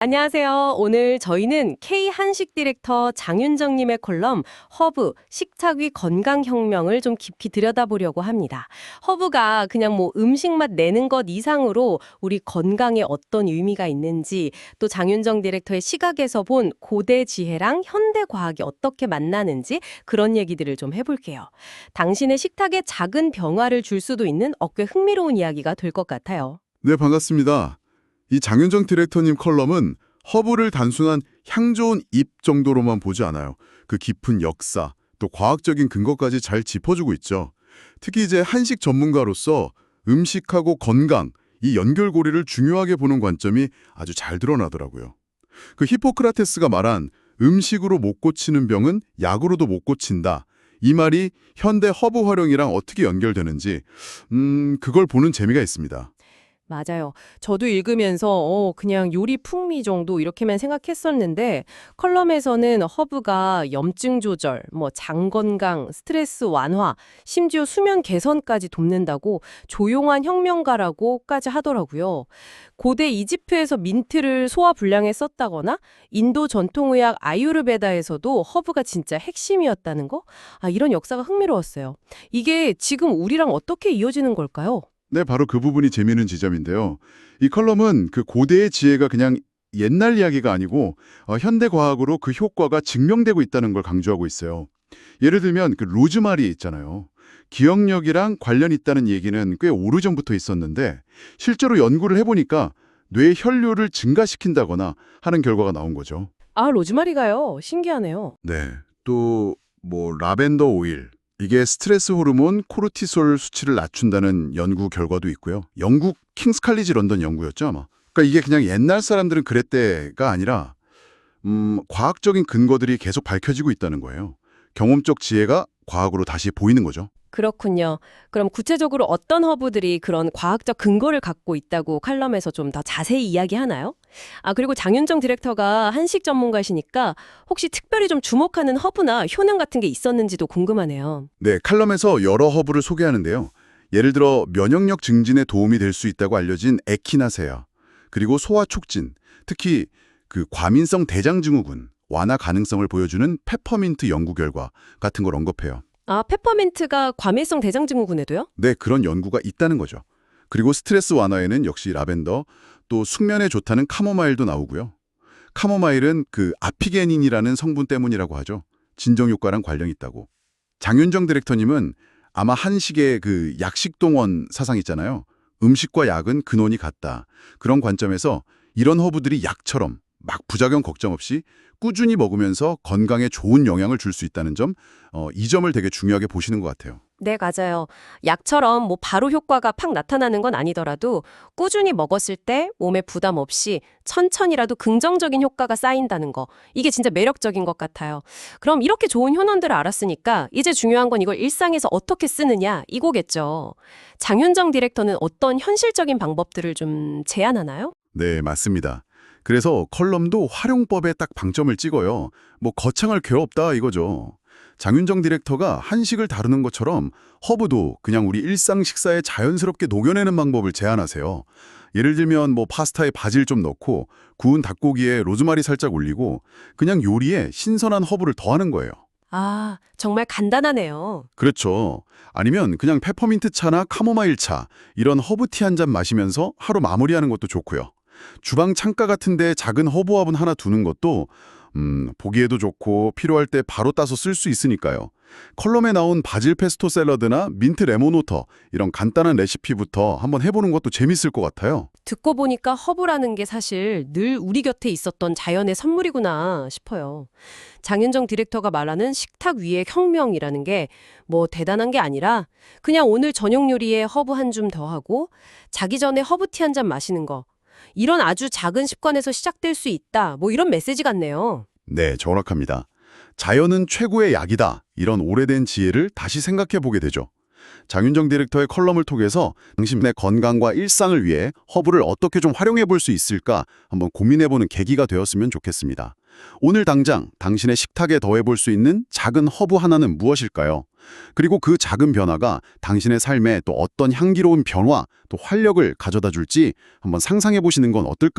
안녕하세요. 오늘 저희는 K 한식 디렉터 장윤정님의 콜럼 허브, 식탁 위 건강혁명을 좀 깊이 들여다보려고 합니다. 허브가 그냥 뭐 음식맛 내는 것 이상으로 우리 건강에 어떤 의미가 있는지, 또 장윤정 디렉터의 시각에서 본 고대 지혜랑 현대 과학이 어떻게 만나는지 그런 얘기들을 좀 해볼게요. 당신의 식탁에 작은 변화를 줄 수도 있는 꽤 흥미로운 이야기가 될 것 같아요. 네, 반갑습니다. 이 장윤정 디렉터님 컬럼은 허브를 단순한 향 좋은 잎 정도로만 보지 않아요. 그 깊은 역사, 또 과학적인 근거까지 잘 짚어주고 있죠. 특히 이제 한식 전문가로서 음식하고 건강, 이 연결고리를 중요하게 보는 관점이 아주 잘 드러나더라고요. 그 히포크라테스가 말한 음식으로 못 고치는 병은 약으로도 못 고친다. 이 말이 현대 허브 활용이랑 어떻게 연결되는지 그걸 보는 재미가 있습니다. 맞아요. 저도 읽으면서 그냥 요리 풍미 정도 이렇게만 생각했었는데 컬럼에서는 허브가 염증 조절, 뭐 장 건강, 스트레스 완화, 심지어 수면 개선까지 돕는다고 조용한 혁명가라고까지 하더라고요. 고대 이집트에서 민트를 소화 불량에 썼다거나 인도 전통의학 아유르베다에서도 허브가 진짜 핵심이었다는 거? 이런 역사가 흥미로웠어요. 이게 지금 우리랑 어떻게 이어지는 걸까요? 네, 바로 그 부분이 재미있는 지점인데요. 이 컬럼은 그 고대의 지혜가 그냥 옛날 이야기가 아니고 현대 과학으로 그 효과가 증명되고 있다는 걸 강조하고 있어요. 예를 들면 그 로즈마리 있잖아요. 기억력이랑 관련 있다는 얘기는 꽤 오래전부터 있었는데 실제로 연구를 해보니까 뇌 혈류를 증가시킨다거나 하는 결과가 나온 거죠. 로즈마리가요. 신기하네요. 네, 또 뭐 라벤더 오일 이게 스트레스 호르몬 코르티솔 수치를 낮춘다는 연구 결과도 있고요. 영국 킹스 칼리지 런던 연구였죠, 아마. 그러니까 이게 그냥 옛날 사람들은 그랬대가 아니라 과학적인 근거들이 계속 밝혀지고 있다는 거예요. 경험적 지혜가 과학으로 다시 보이는 거죠. 그렇군요. 그럼 구체적으로 어떤 허브들이 그런 과학적 근거를 갖고 있다고 칼럼에서 좀 더 자세히 이야기하나요? 그리고 장윤정 디렉터가 한식 전문가시니까 혹시 특별히 좀 주목하는 허브나 효능 같은 게 있었는지도 궁금하네요. 네, 칼럼에서 여러 허브를 소개하는데요. 예를 들어 면역력 증진에 도움이 될 수 있다고 알려진 에키나세아, 그리고 소화 촉진, 특히 그 과민성 대장증후군 완화 가능성을 보여주는 페퍼민트 연구 결과 같은 걸 언급해요. 페퍼민트가 과민성 대장증후군에도요? 네, 그런 연구가 있다는 거죠. 그리고 스트레스 완화에는 역시 라벤더, 또 숙면에 좋다는 카모마일도 나오고요. 카모마일은 그 아피게닌이라는 성분 때문이라고 하죠. 진정 효과랑 관련이 있다고. 장윤정 디렉터님은 아마 한식의 그 약식동원 사상 있잖아요. 음식과 약은 근원이 같다. 그런 관점에서 이런 허브들이 약처럼 막 부작용 걱정 없이 꾸준히 먹으면서 건강에 좋은 영향을 줄 수 있다는 점, 이 점을 되게 중요하게 보시는 것 같아요. 네, 맞아요. 약처럼 뭐 바로 효과가 팍 나타나는 건 아니더라도 꾸준히 먹었을 때 몸에 부담 없이 천천히라도 긍정적인 효과가 쌓인다는 거. 이게 진짜 매력적인 것 같아요. 그럼 이렇게 좋은 효능들을 알았으니까 이제 중요한 건 이걸 일상에서 어떻게 쓰느냐 이거겠죠. 장윤정 디렉터는 어떤 현실적인 방법들을 좀 제안하나요? 네, 맞습니다. 그래서 컬럼도 활용법에 딱 방점을 찍어요. 뭐 거창할 게 없다 이거죠. 장윤정 디렉터가 한식을 다루는 것처럼 허브도 그냥 우리 일상 식사에 자연스럽게 녹여내는 방법을 제안하세요. 예를 들면 뭐 파스타에 바질 좀 넣고 구운 닭고기에 로즈마리 살짝 올리고 그냥 요리에 신선한 허브를 더하는 거예요. 정말 간단하네요. 그렇죠. 아니면 그냥 페퍼민트 차나 카모마일 차 이런 허브티 한 잔 마시면서 하루 마무리하는 것도 좋고요. 주방 창가 같은 데 작은 허브화분 하나 두는 것도 보기에도 좋고 필요할 때 바로 따서 쓸 수 있으니까요. 컬럼에 나온 바질 페스토 샐러드나 민트 레몬워터 이런 간단한 레시피부터 한번 해보는 것도 재밌을 것 같아요. 듣고 보니까 허브라는 게 사실 늘 우리 곁에 있었던 자연의 선물이구나 싶어요. 장윤정 디렉터가 말하는 식탁 위의 혁명이라는 게 뭐 대단한 게 아니라 그냥 오늘 저녁 요리에 허브 한 줌 더하고 자기 전에 허브티 한 잔 마시는 거. 이런 아주 작은 습관에서 시작될 수 있다. 뭐 이런 메시지 같네요. 네, 정확합니다. 자연은 최고의 약이다. 이런 오래된 지혜를 다시 생각해 보게 되죠. 장윤정 디렉터의 컬럼을 통해서 당신의 건강과 일상을 위해 허브를 어떻게 좀 활용해 볼 수 있을까 한번 고민해 보는 계기가 되었으면 좋겠습니다. 오늘 당장 당신의 식탁에 더해 볼 수 있는 작은 허브 하나는 무엇일까요? 그리고 그 작은 변화가 당신의 삶에 또 어떤 향기로운 변화, 또 활력을 가져다 줄지 한번 상상해 보시는 건 어떨까